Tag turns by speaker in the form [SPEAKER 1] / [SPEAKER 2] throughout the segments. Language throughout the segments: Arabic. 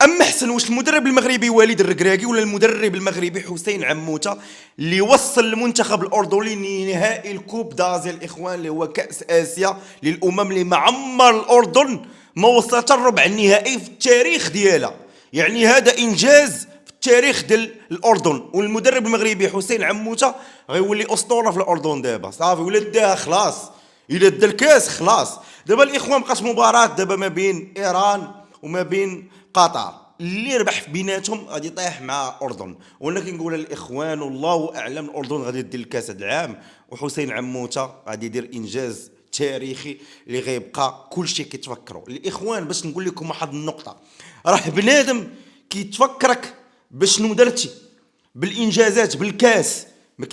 [SPEAKER 1] اما حسن واش المدرب المغربي وليد الركراكي ولا المدرب المغربي حسين عموته اللي وصل المنتخب الاردني لنهائي الكوب دازي الاخوان اللي هو كاس اسيا للامم اللي معمر الاردن ما وصلت الربع النهائي في التاريخ ديالها. يعني هذا انجاز في التاريخ ديال الاردن، والمدرب المغربي حسين عموته غيولي اسطوره في الاردن دابا صافي ولا داها خلاص. الا دا الكاس خلاص. دابا الاخوان بقات مباراه دابا ما بين ايران وما بين قطر، اللي ربح في بيناتهم غادي يطيح مع الاردن. وانا كنقول للاخوان والله اعلم الاردن غادي دير الكاس هذا العام، وحسين عموته غادي يدير انجاز تاريخي اللي غيبقى كل شيء كيتفكروا الاخوان. باش نقول لكم واحد النقطه، راه بنادم كيتفكرك بشنو درتي بالانجازات بالكاس، ما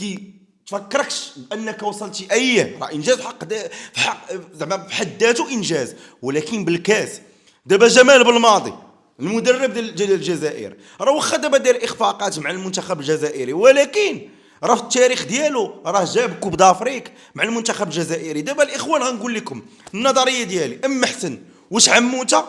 [SPEAKER 1] تفكركش بانك وصلتي ايه راه انجاز في حق زعما بحد ذاته انجاز، ولكن بالكاس. دابا جمال بالماضي المدرب ديال الجزائر راه واخا دابا داير اخفاقات مع المنتخب الجزائري، ولكن راه في التاريخ ديالو راه جاب كوب دافريك مع المنتخب الجزائري. دابا الاخوان غنقول لكم النظريه ديالي، اما حسن واش عموته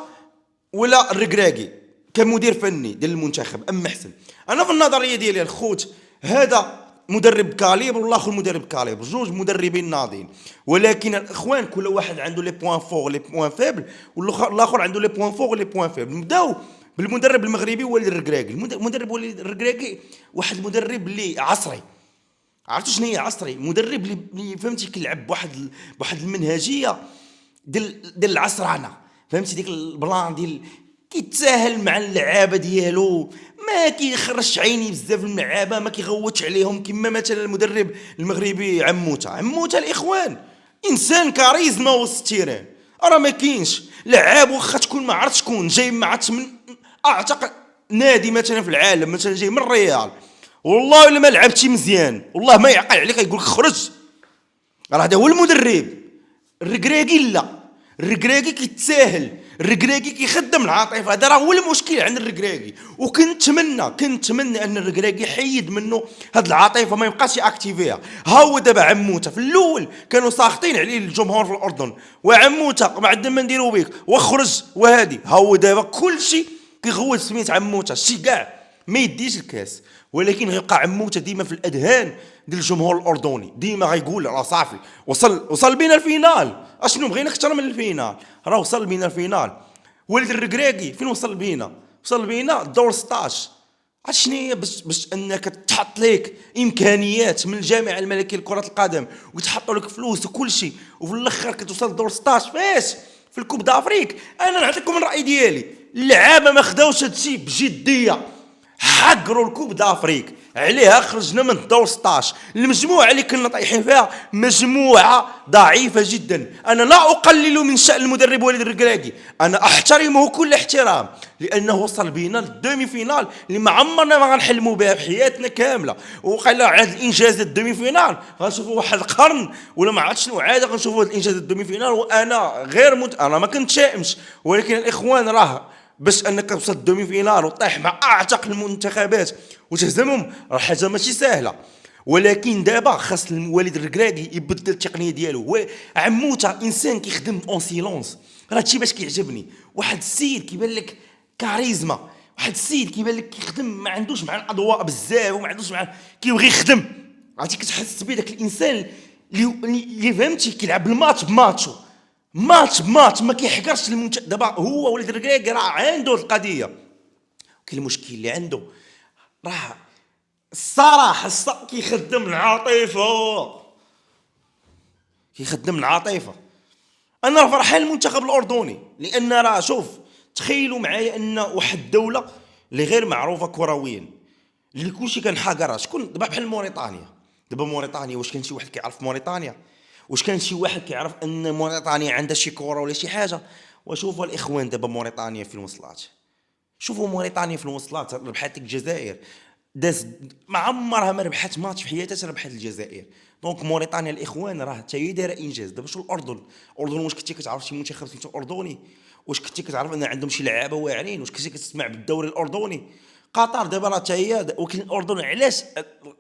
[SPEAKER 1] ولا الركراكي كمدير فني ديال المنتخب. اما حسن انا في النظريه ديالي الخوت هذا مدرب كاليبر والاخر مدرب كاليبر، جوج مدربين ناضين، ولكن الاخوان كل واحد عنده لي بوين فور لي بوين فيبل، والاخر عنده لي بوين فور لي بوين فيبل. نبداو بالمدرب المغربي وليد الركراكي. المدرب وليد الركراكي واحد المدرب اللي عصري، عرفتوا شنو هي عصري؟ مدرب اللي فهمتي كيلعب بواحد المنهجيه ديال العصرانه، فهمتي ديك البلان ديال كيتساهل مع اللعابه ديالو، ما كيخرجش عيني بزاف اللعابه، ما كيغوتش عليهم كما مثلا المدرب المغربي عموته الاخوان انسان كاريزما وسط التيران. راه ما كاينش لعاب واخا تكون ما عرفت شكون جاي ما عرفتش من اعتقد نادي مثلا في العالم، مثلا جاي من الريال، والله الا ما لعبتي مزيان والله ما يعقل عليك يقول لك خرج. راه هذا هو المدرب. الركراكي لا، الركراكي كيتساهل، الركراكي كيخدم العاطفه، هذا راه هو المشكل عند الركراكي. وكنتمنى ان الركراكي يحيد منه هاد العاطفه ما يبقاش ياكتيفيها. ها هو دابا عموته في الاول كانوا ساخطين عليه الجمهور في الاردن، وعموته ما عندنا ما نديرو بيك وخرج وهادي. ها هو دابا كل شيء كيغول سميت عموته، شي كاع ما يديش الكاس، ولكن غيبقى عموته ديما في الاذهان ديال الجمهور الاردني، ديما غيقول راه صافي وصل بينا الفينال، اشنو بغينا اكثر من الفينال، راه وصل بينا الفينال. وليد الركراكي فين وصل بينا؟ وصل بينا الدور 16. عرفت شنو هي باش انك تحط لك امكانيات من الجامعه الملكيه لكره القدم ويتحطوا لك فلوس وكل شيء، وفي الاخر كتوصل للدور 16 فاش في الكوب دافريك. انا نعطيكم الراي ديالي، اللعابه ما خداوش هادشي بجديه، حقروا الكوب دافريك عليها خرجنا من الدور 16. المجموعه اللي كنا طايحين فيها مجموعه ضعيفه جدا. انا لا اقلل من شان المدرب وليد الركراكي، انا احترمه كل احترام لانه وصل بينا للدومي فينال اللي ما عمرنا ما غنحلموا بها في حياتنا كامله. وقال هذا الانجاز الدومي فينال غنشوفوا واحد القرن ولا ما عرفتش شنو عاد غنشوفوا هذا الانجاز الدومي فينال. وانا انا ما كنتشائمش، ولكن الاخوان راه باش انك توصل الدومي فينال وطيح مع اعتق المنتخبات وتهزمهم راه حاجه ماشي سهله. ولكن دابا خاص الوالد الركراكي يبدل التقنيه ديالو. عموته انسان كيخدم اون سيلونس، راه هادشي باش كيعجبني. واحد السيد كيبان لك كاريزما، واحد السيد كيبان لك كيخدم ما عندوش مع الاضواء بزاف وما عندوش مع كيبغي يخدم. عرفتي كتحس بيه داك الانسان اللي فهمتي كيلعب الماتش بماتشو، ماتش بماتش ما كيحقرش دابا هو ولد الركراكي راه عنده القضيه. كاين المشكل اللي عنده راه الصراحه كيخدم العاطفه، كيخدم العاطفه. انا راه فرحان المنتخب الاردني لان راه شوف تخيلوا معايا ان واحد الدوله اللي غير معروفه كرويا اللي كلشي كان حاقرها، شكون دابا بحال موريتانيا. دابا موريتانيا واش كان شي واحد كيعرف موريتانيا؟ واش كان شي واحد كيعرف ان موريتانيا عندها شي كره ولا شي حاجه؟ وشوفوا الاخوان دابا موريتانيا فين وصلت، شوفوا موريتانيا فين وصلت، ربحت الجزائر. داز ما عمرها ما ربحت ماتش في حياتها ربحت الجزائر. دونك موريتانيا الاخوان راه حتى هي دايره انجاز. دابا شو الاردن واش كنتي كتعرف شي منتخب سميتو اردني؟ واش كنتي كتعرف ان عندهم شي لعابه واعرين؟ واش كنتي كتسمع بالدوري الاردني؟ قطر دابا راه حتى هي، ولكن الاردن علاش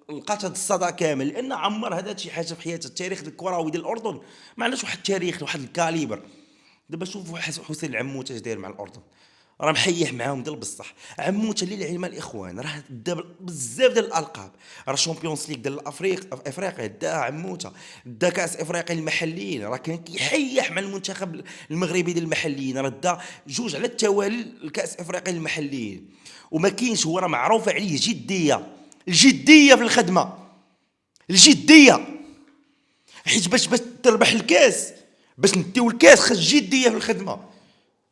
[SPEAKER 1] لقات هذا الصدى كامل؟ لان عمر هذا شي حاجه في حياتها. التاريخ الكروي ديال الاردن ما عندناش واحد التاريخ واحد الكاليبر. دابا شوفوا حسين العموته اش داير مع الاردن، راه محيح معاهم ديال بصح. عموته اللي العلم الاخوان راه دا بزاف ديال الالقاب، راه شامبيونز ليغ ديال افريقيا داها عموته، دا كاس افريقيا المحليين، راه كان كيحيح مع المنتخب المغربي ديال المحليين، راه دا جوج على التوالي الكاس افريقيا المحليين. وما كاينش، هو راه معروف عليه الجديه في الخدمه، الجديه، حيت باش تربح الكاس، باش نديو الكاس خص جديه في الخدمه.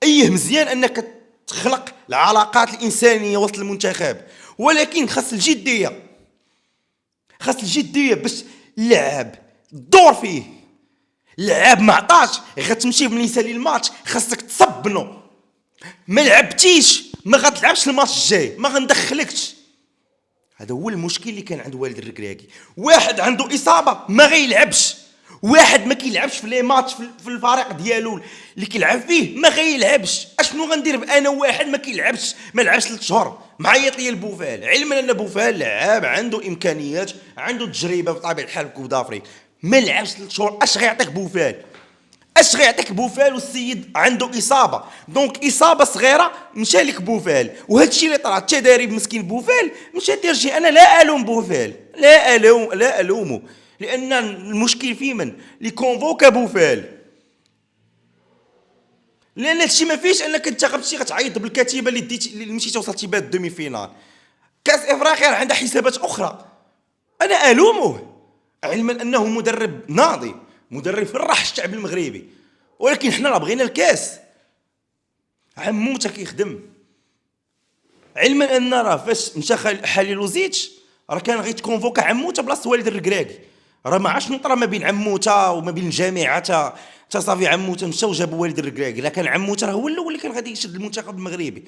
[SPEAKER 1] مزيان انك تخلق العلاقات الانسانيه وسط المنتخب، ولكن خاص الجديه، باش اللعب الدور فيه. اللعب ما عطاش غتمشي بنيسه للماتش، خاصك تصبنو. ما لعبتيش ما غتلعبش الماتش الجاي، ما غندخلكش. هذا هو المشكل اللي كان عند والد الركراكي. واحد عنده اصابه ما غيلعبش، واحد ما كيلعبش في لي ماتش في الفريق ديالو اللي كيلعب فيه ما غيلعبش. اشنو غندير انا واحد ما كيلعبش، ما لعبش 3 شهور، معيط ليا البوفال، علما ان بوفال لعاب، عنده امكانيات، عنده تجربه بطبيعه الحال في كوب دافريك، ما لعبش 3 شهور. اش غيعطيك بوفال؟ والسيد عنده اصابه، دونك اصابه صغيره مشى لك بوفال. وهذا الشيء اللي طرا التدريب مسكين بوفال مشى دير شي. انا لا الوم بوفال، لا الومه، لان المشكل في من اللي كونفوكا بوفال. لان هادشي ما فيش انك انت غتمشي غتعيط بالكتيبه اللي مشيتي وصلتي بها الدومي فينال. كاس افريقيا عندها حسابات اخرى. انا الومه، علما انه مدرب ناضي، مدرب فرح الشعب المغربي، ولكن حنا راه بغينا الكاس. عموته كيخدم، علما ان راه فاش مشى حليلوزيتش راه كان غيتكونفوكا عموته بلاصه والد الركراكي. راه ما عرفتش نطرى ما بين عموته وما بين الجامعه تا صافي عموته مشى وجابوا والد الركراكي. لا كان عموته راه هو الاول اللي كان غادي يشد المنتخب المغربي.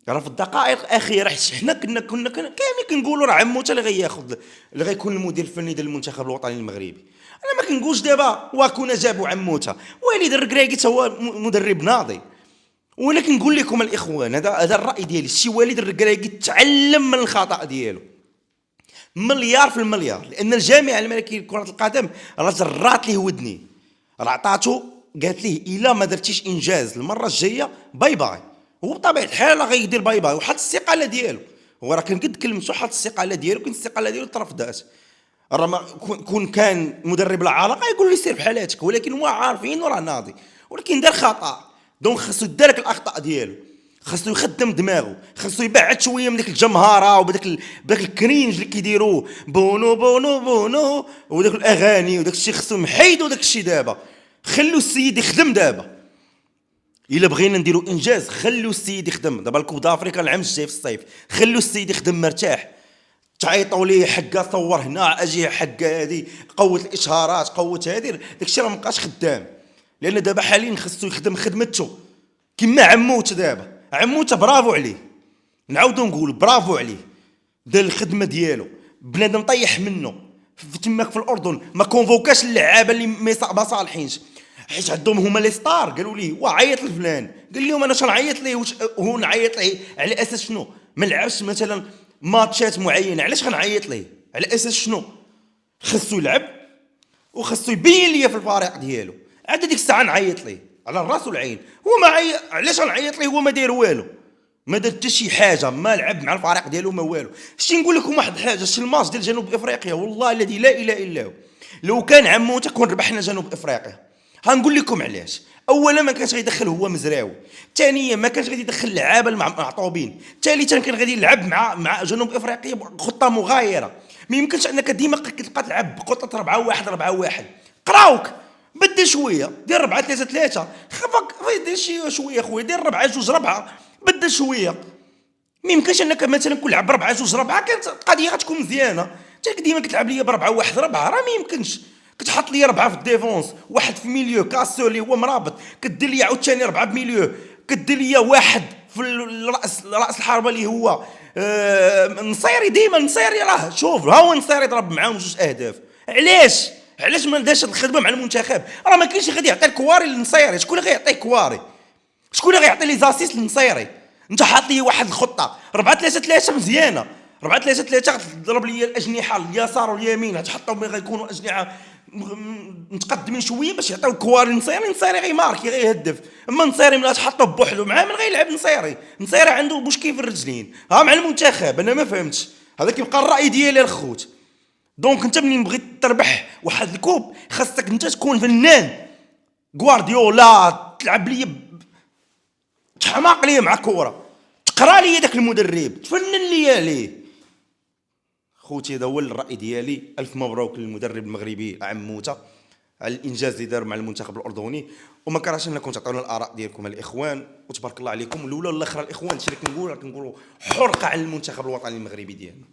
[SPEAKER 1] راه في الدقائق الاخيره حيت حنا كنا كاملين كنقولوا راه عموته اللي غياخذ، اللي غيكون المدير الفني ديال المنتخب الوطني المغربي. انا ما كنقولش دابا وكنا جابوا عموته، والد الركراكي هو مدرب ناضي. ولكن نقول لكم الاخوان، هذا الراي ديالي، الشي والد الركراكي تعلم من الخطا ديالو مليار في المليار. لان الجامعه الملكيه لكره القدم راه جرات ليه ودني، راه عطاتو قالت ليه الا ما درتيش انجاز المره الجايه باي باي. هو بطبيعه الحال غيدير باي باي وحط الاستقاله ديالو. هو راه كان قد كلمته، حط الاستقاله ديالو، كنت الاستقاله ديالو ترفضات. راه ما كون كان مدرب العلاقه يقول لي سير بحالاتك، ولكن هو عارفين راه ناضي، ولكن دار خطا. دونك خاصو يدارك الاخطاء ديالو، خاصو يخدم دماغه، خاصو يبعد شويه من ديك الجمهره بداك الكرينج اللي كيديروه بونو وداك الاغاني وداك الشيء. خاصو محيدوا داك الشيء دابا، خلوا السيد يخدم دابا. الا بغينا نديروا انجاز خلوا السيد يخدم. دابا الكوب دافريكا العام الجاي في الصيف، خلوا السيد يخدم مرتاح. تعيطوا ليه حقه صور هنا، اجي حقه هذه، قوه الاشهارات، قوه هذه، داكشي راه مابقاش خدام. لان دابا حاليا خصو يخدم خدمته كما عموت. دابا عموت برافو عليه، نعاودو نقول برافو عليه، دار الخدمه ديالو، بنادم طيح منه في تماك في الاردن. ما كونفوكاش اللعابه اللي ما صالحينش، حيت عندهم هما لي ستار. قالوا ليه وعيط لفلان، قال لهم انا شنعيط ليه؟ هو نعيط ليه على اساس شنو؟ ما لعبش مثلا ماتشات معينه، علاش غنعيط ليه؟ على اساس شنو؟ خصو يلعب وخصو يبين ليا في الفريق ديالو. عاد ديك الساعه نعيط ليه على الراس والعين. هو ما علاش غنعيط ليه؟ هو ما داير والو، ما دار حتى شي حاجه، ما لعب مع الفريق ديالو ما والو. شتي نقول لكم واحد الحاجه، شتي الماتش ديال جنوب افريقيا والله الذي لا اله الا هو، لو كان عموته كون ربحنا جنوب افريقيا. هنقول لكم علاش. اولا ما كانش غيدخل هو مزراوي، ثانيا ما كانش غادي يدخل لعابه المعطوبين، ثالثا كان غادي يلعب مع جنوب افريقيا بخطه مغايره. ما يمكنش انك ديما كتبقى تلعب بخطه 4-1 قراوك. بدل شويه، دير 4-3-3، خفك دير شي شويه خويا، دير 4-2-4، بدل شويه. ما يمكنش انك مثلا كل لعب 4-2-4 كانت القضيه غتكون مزيانه. انت ديما كتلعب ليا ب4-1-4، راه ما يمكنش. كتحط لي 4 في الديفونس، واحد في ميليو كاسو اللي هو مرابط، كدير لي عاوتاني 4 في ميليو، كدير لي واحد في راس الحربه اللي هو نصيري. ديما نصيري راه شوف، ها هو نصيري ضرب معاهم 2 اهداف. علاش ما داش الخدمه مع المنتخب؟ راه ما كاينش غادي يعطي الكواري للنصيري. شكون اللي غيعطيه كواري؟ شكون اللي غيعطي لي زاسيس للنصيري؟ انت حاط لي واحد الخطه 4-3-3 مزيانه، 4-3-3 غتضرب لي الاجنحه اليسار واليمين غتحطهم غيكونوا اجنحه متقدمين شويه باش يعطيو كواري نصيري. نصيري غيماركي غيهدف. اما نصيري ملي تحطو بوحدو معاه من غيلعب نصيري. نصيري عنده مشكل في الرجلين. ها مع المنتخب انا ما فهمتش. هذا كيبقى الراي ديالي الخوت. دونك انت منين بغيت تربح واحد الكوب خاصك انت تكون فنان. غوارديولا تلعب لي تحماق لي مع كوره، تقرا لي داك المدرب، تفنن لي عليه. خوتي هذا هو الراي ديالي. الف مبروك للمدرب المغربي عم موته على الانجاز اللي دار مع المنتخب الاردني. وما كرهش انكم تعطيونا الاراء ديالكم الاخوان، وتبارك الله عليكم. الاولى والاخرى الاخوان هادشي اللي كنقولوا حرقه على المنتخب الوطني المغربي ديالنا.